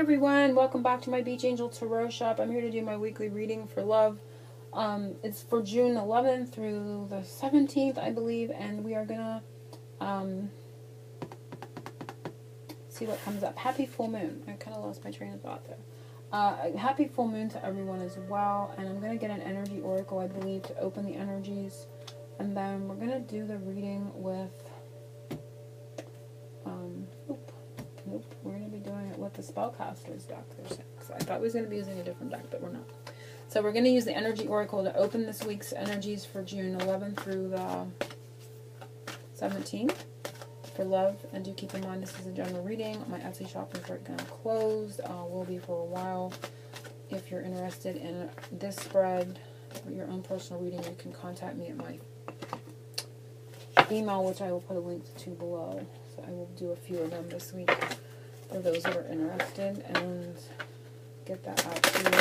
everyone, welcome back to my Beach Angel Tarot Shop. I'm here to do my weekly reading for love. It's for June 11th through the 17th, I believe, and we are gonna see what comes up. Happy full moon. I kind of lost my train of thought there. Happy full moon to everyone as well, and I'm gonna get an energy oracle, I believe, to open the energies, and then we're gonna do the reading with Nope, we're going to be doing it with the Spellcasters deck. So I thought we was going to be using a different deck, but we're not. So we're going to use the Energy Oracle to open this week's energies for June 11th through the 17th for love. And do keep in mind this is a general reading. My Etsy shop is right now closed. Will be for a while. If you're interested in this spread or your own personal reading, you can contact me at my email, which I will put a link to below. So I will do a few of them this week for those that are interested and get that out to you.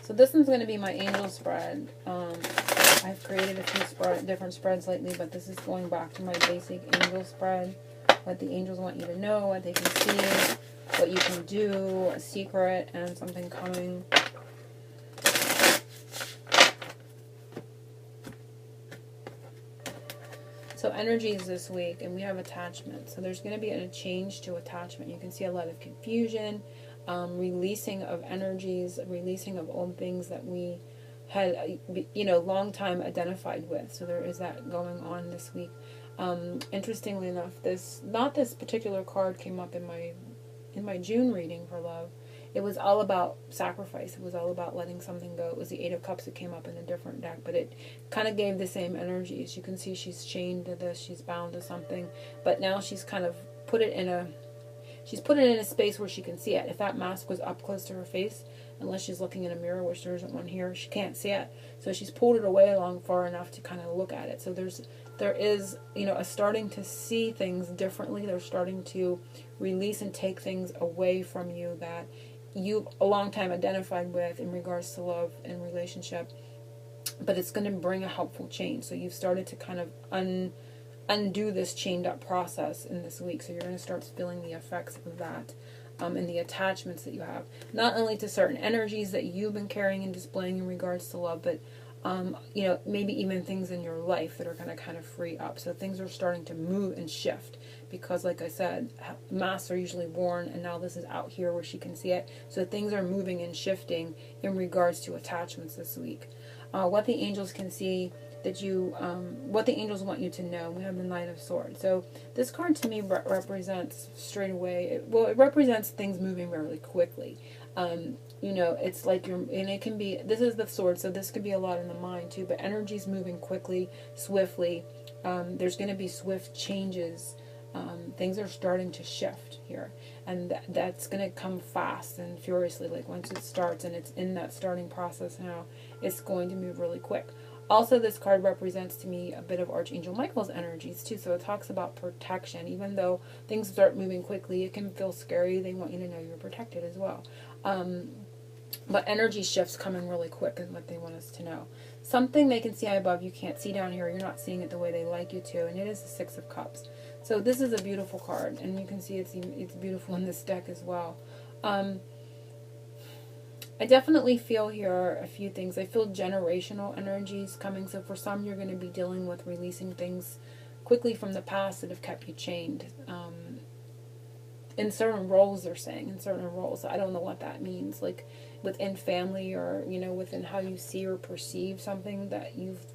So this one's going to be my angel spread. I've created a few different spreads lately, but this is going back to my basic angel spread. What the angels want you to know, what they can see, what you can do, a secret, and something coming. So energies this week, and we have attachment. So there's going to be a change to attachment. You can see a lot of confusion, releasing of energies, releasing of old things that we had, long time identified with. So there is that going on this week. Interestingly enough, not this particular card came up in my June reading for love. It was all about sacrifice. It was all about letting something go. It was the Eight of Cups that came up in a different deck, but it kind of gave the same energies. You can see she's chained to this, she's bound to something, but now she's kind of put it in a space where she can see it. If that mask was up close to her face, unless she's looking in a mirror, which there isn't one here, she can't see it. So she's pulled it away along far enough to kind of look at it. So there is, a starting to see things differently. They're starting to release and take things away from you that you a long time identified with in regards to love and relationship, but it's going to bring a helpful change. So you've started to kind of undo this chained up process in this week. So you're going to start feeling the effects of that and the attachments that you have, not only to certain energies that you've been carrying and displaying in regards to love, but maybe even things in your life that are going to kind of free up. So things are starting to move and shift because, like I said, masks are usually worn, and now this is out here where she can see it. So things are moving and shifting in regards to attachments this week. What the angels can see that what the angels want you to know. We have the Knight of Swords. So this card to me represents straight away, it represents things moving really quickly. It's like and it can be, this is the sword, so this could be a lot in the mind too, but energy's moving quickly, swiftly. There's going to be swift changes. Things are starting to shift here, and that's going to come fast and furiously. Like once it starts and it's in that starting process now, it's going to move really quick. Also, this card represents to me a bit of Archangel Michael's energies too. So it talks about protection. Even though things start moving quickly, it can feel scary. They want you to know you're protected as well. But energy shifts coming really quick is what they want us to know. Something they can see above you can't see down here. You're not seeing it the way they like you to. And it is the Six of Cups. So this is a beautiful card. And you can see it's beautiful in this deck as well. I definitely feel here a few things. I feel generational energies coming. So for some, you're going to be dealing with releasing things quickly from the past that have kept you chained. In certain roles, they're saying, in certain roles. I don't know what that means. Like within family or, within how you see or perceive something that you've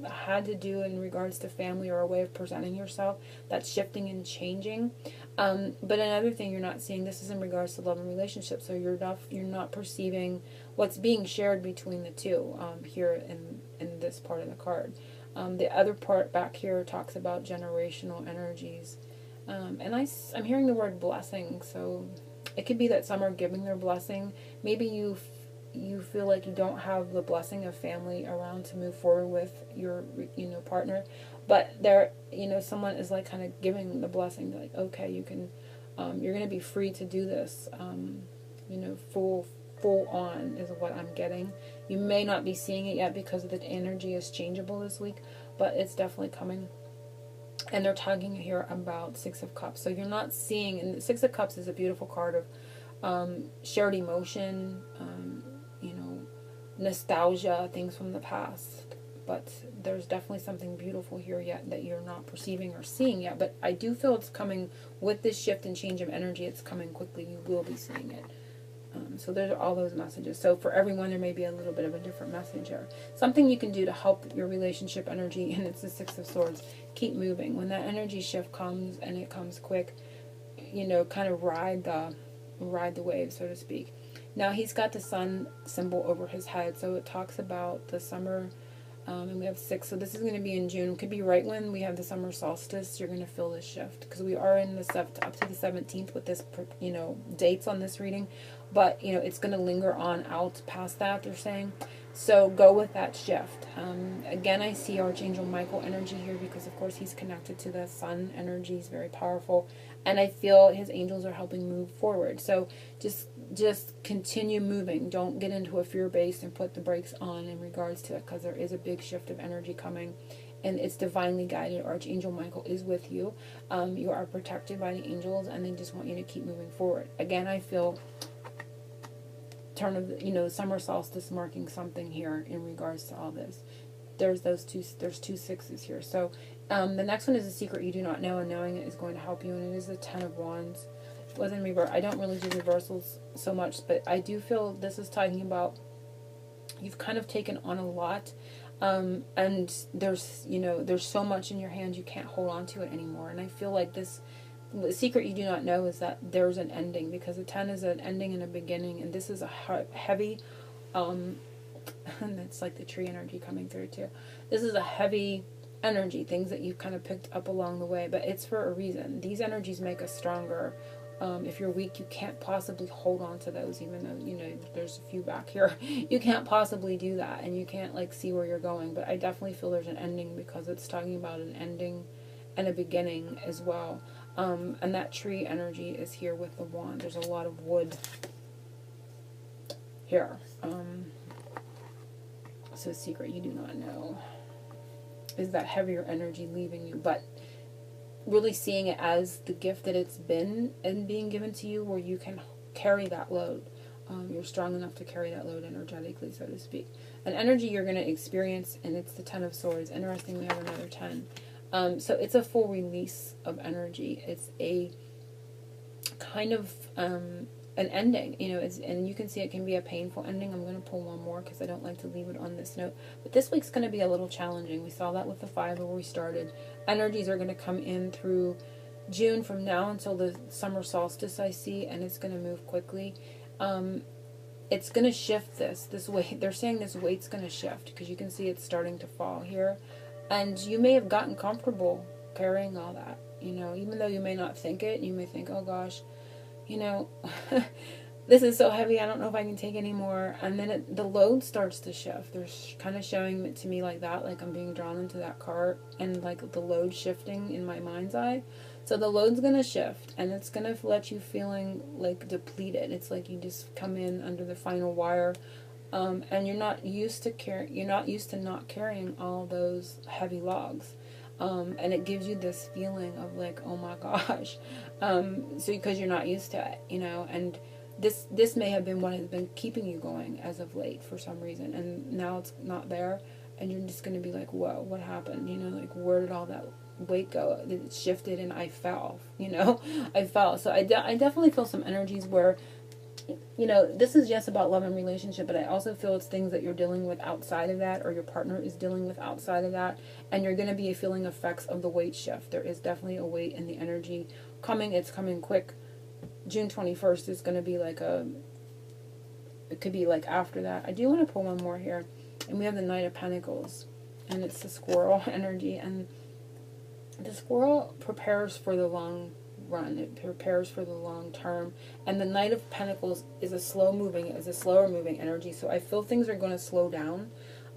had to do in regards to family or a way of presenting yourself, that's shifting and changing. But another thing you're not seeing, this is in regards to love and relationships, so you're not perceiving what's being shared between the two here in this part of the card. The other part back here talks about generational energies, and I'm hearing the word blessing. So it could be that some are giving their blessing. Maybe you feel like you don't have the blessing of family around to move forward with your partner, but there someone is like kind of giving the blessing, like, okay, you can you're going to be free to do this, full on is what I'm getting. You may not be seeing it yet because the energy is changeable this week, but it's definitely coming. And they're talking here about Six of Cups. So you're not seeing, and the Six of Cups is a beautiful card of shared emotion, you know, nostalgia, things from the past. But there's definitely something beautiful here yet that you're not perceiving or seeing yet. But I do feel it's coming with this shift and change of energy. It's coming quickly. You will be seeing it. So there's all those messages. So for everyone, there may be a little bit of a different message here. Something you can do to help your relationship energy, and it's the Six of Swords. Keep moving. When that energy shift comes and it comes quick, you know, kind of ride the wave, so to speak. Now he's got the sun symbol over his head, so it talks about the summer. And we have 6, so this is going to be in June. Could be right when we have the summer solstice. You're going to feel this shift because we are in the up to the 17th with this, you know, dates on this reading, but you know it's going to linger on out past that. They're saying, so go with that shift. Again, I see Archangel Michael energy here because of course he's connected to the sun energy. He's very powerful, and I feel his angels are helping move forward. So just continue moving. Don't get into a fear base and put the brakes on in regards to it, because there is a big shift of energy coming, and it's divinely guided. Archangel Michael is with you. You are protected by the angels, and they just want you to keep moving forward. Again, I feel turn of the, you know, summer solstice marking something here in regards to all this. There's two sixes here. So the next one is a secret you do not know, and knowing it is going to help you, and it is the 10 of Wands. Was in reverse. I don't really do reversals so much, but I do feel this is talking about you've kind of taken on a lot, and there's, you know, there's so much in your hands you can't hold on to it anymore. And I feel like this, the secret you do not know is that there's an ending, because the 10 is an ending and a beginning, and this is a heavy, and it's like the tree energy coming through too. This is a heavy energy, things that you've kind of picked up along the way, but it's for a reason. These energies make us stronger. If you're weak, you can't possibly hold on to those, even though, you know, there's a few back here. You can't possibly do that, and you can't, like, see where you're going. But I definitely feel there's an ending, because it's talking about an ending and a beginning as well. And that tree energy is here with the wand. There's a lot of wood here. So secret you do not know is that heavier energy leaving you, but really seeing it as the gift that it's been and being given to you, where you can carry that load. You're strong enough to carry that load energetically, so to speak. An energy you're going to experience, and it's the 10 of Swords. Interesting, we have another 10. So it's a full release of energy. It's a kind of an ending, you know, and you can see it can be a painful ending. I'm going to pull one more because I don't like to leave it on this note. But this week's going to be a little challenging. We saw that with the 5 where we started. Energies are going to come in through June from now until the summer solstice, I see, and it's going to move quickly. It's going to shift this weight. They're saying this weight's going to shift because you can see it's starting to fall here. And you may have gotten comfortable carrying all that, you know, even though you may not think it. You may think, oh gosh, you know, this is so heavy, I don't know if I can take any more. And then the load starts to shift. They're kind of showing it to me like that, like I'm being drawn into that cart, and like the load shifting in my mind's eye. So the load's going to shift, and it's going to let you feeling like depleted. It's like you just come in under the final wire, and you're not used to not carrying all those heavy logs. And it gives you this feeling of like, oh my gosh, so because you're not used to it, you know, and this may have been what has been keeping you going as of late for some reason, and now it's not there, and you're just going to be like, whoa, what happened, you know, like where did all that weight go? It shifted and I fell, you know, I fell. So I definitely feel some energies where, you know, this is just about love and relationship, but I also feel it's things that you're dealing with outside of that, or your partner is dealing with outside of that, and you're going to be feeling effects of the weight shift. There is definitely a weight in the energy coming. It's coming quick. June 21st is going to be like it could be like after that. I do want to pull one more here, and we have the Knight of Pentacles, and it's the squirrel energy, and the squirrel prepares for the long run. It prepares for the long term, and the Knight of Pentacles is a slower moving energy. So I feel things are going to slow down,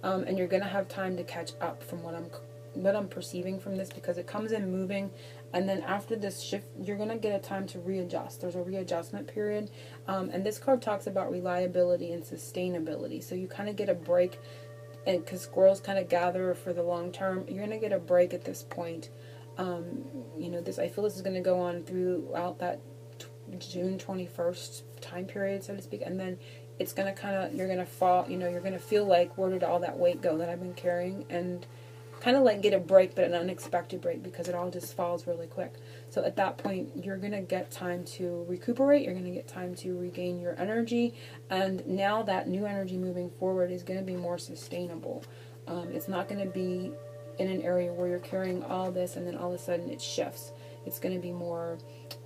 and you're going to have time to catch up from what I'm perceiving from this, because it comes in moving, and then after this shift you're going to get a time to readjust. There's a readjustment period, and this card talks about reliability and sustainability. So you kind of get a break, and because squirrels kind of gather for the long term, you're going to get a break at this point. You know, I feel this is going to go on throughout that June 21st time period, so to speak, and then it's going to kind of, you're going to fall, you know, you're going to feel like, where did all that weight go that I've been carrying? And kind of like get a break, but an unexpected break, because it all just falls really quick. So at that point, you're going to get time to recuperate, you're going to get time to regain your energy, and now that new energy moving forward is going to be more sustainable. It's not going to be in an area where you're carrying all this and then all of a sudden it shifts. It's going to be more,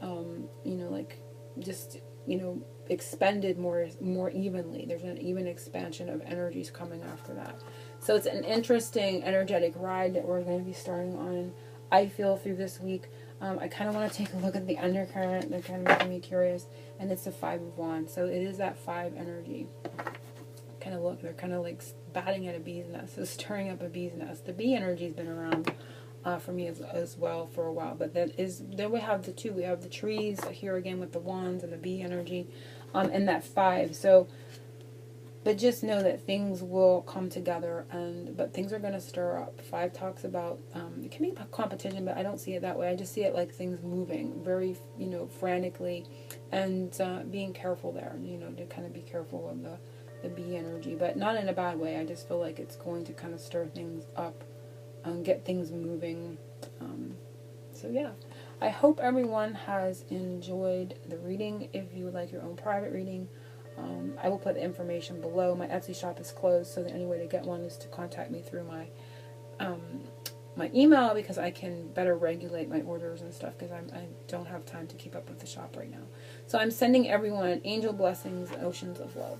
you know, like just, you know, expended more evenly. There's an even expansion of energies coming after that. So it's an interesting energetic ride that we're going to be starting on, I feel, through this week. I kind of want to take a look at the undercurrent. They're kind of making me curious. And it's the 5 of Wands. So it is that 5 energy. Kind of look, they're kind of like batting at a bee's nest. So stirring up a bee's nest. The bee energy's been around for me as well for a while. But then we have the 2. We have the trees here again with the wands and the bee energy. And that 5. So, but just know that things will come together, but things are going to stir up. 5 talks about, it can be competition, but I don't see it that way. I just see it like things moving very, you know, frantically, and being careful there, you know, to kind of be careful of the bee energy, but not in a bad way. I just feel like it's going to kind of stir things up and get things moving. So yeah, I hope everyone has enjoyed the reading. If you would like your own private reading, I will put the information below. My Etsy shop is closed, so the only way to get one is to contact me through my my email, because I can better regulate my orders and stuff, because I don't have time to keep up with the shop right now. So I'm sending everyone angel blessings, oceans of love.